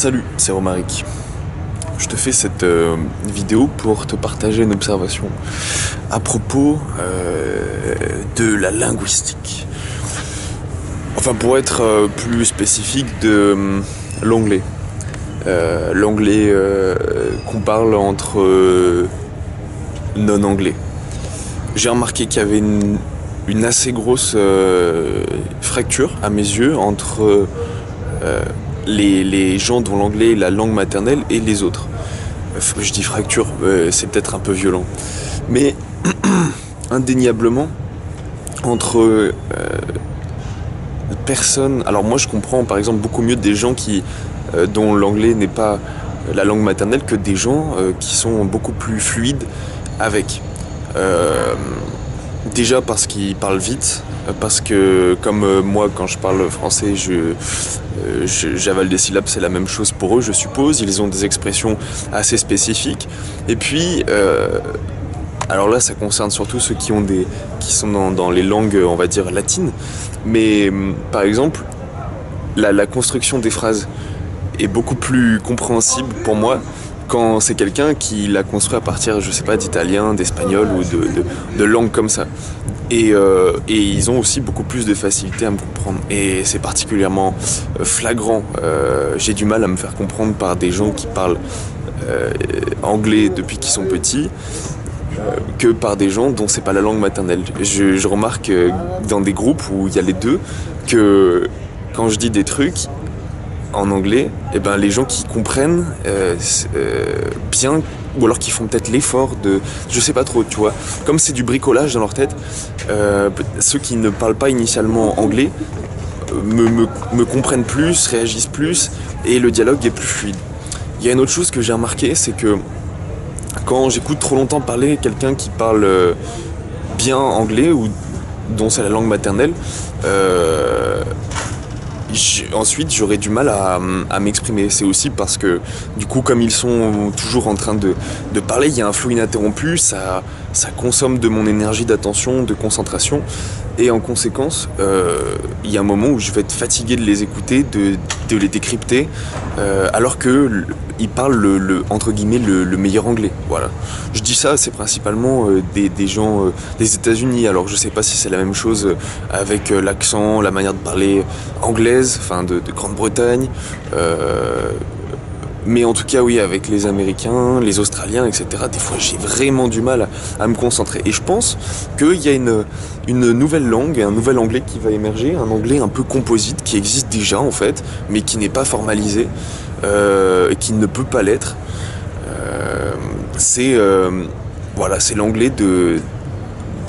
Salut, c'est Romaric. Je te fais cette vidéo pour te partager une observation à propos de la linguistique. Enfin, pour être plus spécifique, de l'anglais. L'anglais qu'on parle entre non-anglais. J'ai remarqué qu'il y avait une assez grosse fracture, à mes yeux, entre les gens dont l'anglais est la langue maternelle et les autres. Je dis fracture, c'est peut-être un peu violent. Mais indéniablement, entre personnes... Alors moi je comprends par exemple beaucoup mieux des gens dont l'anglais n'est pas la langue maternelle que des gens qui sont beaucoup plus fluides avec. Déjà parce qu'ils parlent vite, parce que comme moi quand je parle français j'avale des syllabes, c'est la même chose pour eux je suppose, ils ont des expressions assez spécifiques. Et puis alors là ça concerne surtout ceux qui sont dans les langues on va dire latines, mais par exemple la construction des phrases est beaucoup plus compréhensible pour moi quand c'est quelqu'un qui l'a construit à partir, je sais pas, d'italien, d'espagnol ou de langues comme ça. Et ils ont aussi beaucoup plus de facilité à me comprendre. Et c'est particulièrement flagrant. J'ai du mal à me faire comprendre par des gens qui parlent anglais depuis qu'ils sont petits, que par des gens dont c'est pas la langue maternelle. Je remarque dans des groupes où il y a les deux, que quand je dis des trucs en anglais, et ben les gens qui comprennent bien, ou alors qui font peut-être l'effort de, je sais pas trop, tu vois, comme c'est du bricolage dans leur tête, ceux qui ne parlent pas initialement anglais me comprennent plus, réagissent plus, et le dialogue est plus fluide. Il y a une autre chose que j'ai remarqué, c'est que quand j'écoute trop longtemps parler quelqu'un qui parle bien anglais ou dont c'est la langue maternelle, ensuite j'aurais du mal à m'exprimer. C'est aussi parce que du coup comme ils sont toujours en train de parler, il y a un flot ininterrompu, ça consomme de mon énergie d'attention, de concentration, et en conséquence il y a un moment où je vais être fatigué de les écouter, de les décrypter, alors que ils parlent entre guillemets le meilleur anglais. Voilà. Je dis ça, c'est principalement des gens des États-Unis. Alors je sais pas si c'est la même chose avec l'accent, la manière de parler anglaise, enfin de Grande-Bretagne. Mais en tout cas oui, avec les Américains, les Australiens, etc. Des fois j'ai vraiment du mal à me concentrer. Et je pense qu'il y a une nouvelle langue, un nouvel anglais qui va émerger, un anglais un peu composite qui existe déjà en fait, mais qui n'est pas formalisé, et qui ne peut pas l'être. Voilà, c'est l'anglais de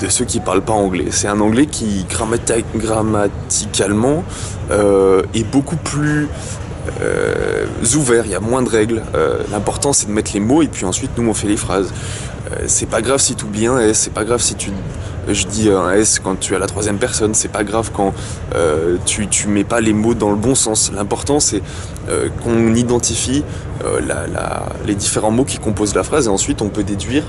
ceux qui parlent pas anglais. C'est un anglais qui grammaticalement est beaucoup plus ouvert, il y a moins de règles. L'important c'est de mettre les mots et puis ensuite nous on fait les phrases. C'est pas grave si tu oublies un S, c'est pas grave si je dis un S quand tu es à la troisième personne, c'est pas grave quand tu mets pas les mots dans le bon sens. L'important c'est qu'on identifie les différents mots qui composent la phrase et ensuite on peut déduire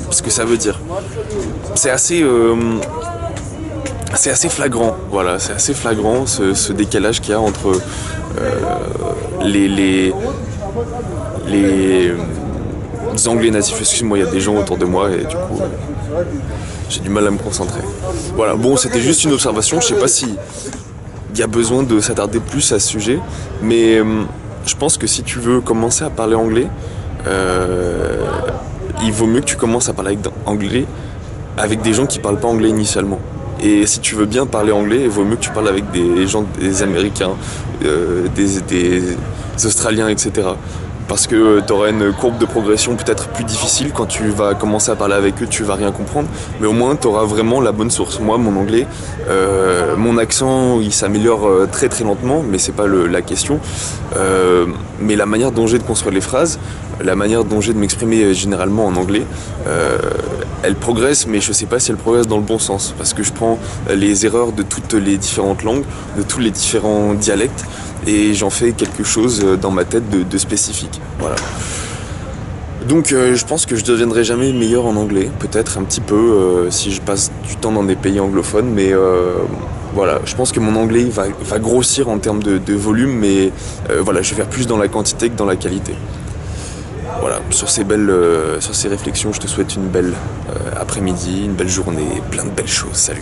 ce que ça veut dire. C'est assez flagrant, voilà, c'est assez flagrant ce décalage qu'il y a entre les anglais natifs. Excuse-moi, il y a des gens autour de moi et du coup j'ai du mal à me concentrer. Voilà, bon, c'était juste une observation, je sais pas si il y a besoin de s'attarder plus à ce sujet, mais je pense que si tu veux commencer à parler anglais, il vaut mieux que tu commences à parler anglais avec des gens qui parlent pas anglais initialement. Et si tu veux bien parler anglais, il vaut mieux que tu parles avec des gens, des Américains, des Australiens, etc. Parce que tu auras une courbe de progression peut-être plus difficile. Quand tu vas commencer à parler avec eux, tu vas rien comprendre. Mais au moins, tu auras vraiment la bonne source. Moi, mon anglais, mon accent, il s'améliore très très lentement, mais c'est pas la question. Mais la manière dont j'ai de construire les phrases, la manière dont j'ai de m'exprimer généralement en anglais, elle progresse, mais je sais pas si elle progresse dans le bon sens. Parce que je prends les erreurs de toutes les différentes langues, de tous les différents dialectes, et j'en fais quelque chose dans ma tête de spécifique. Voilà. Donc je pense que je deviendrai jamais meilleur en anglais, peut-être un petit peu si je passe du temps dans des pays anglophones, mais Voilà, je pense que mon anglais va grossir en termes de volume, mais voilà, je vais faire plus dans la quantité que dans la qualité. Voilà, sur ces réflexions, je te souhaite une belle après-midi, une belle journée, plein de belles choses. Salut.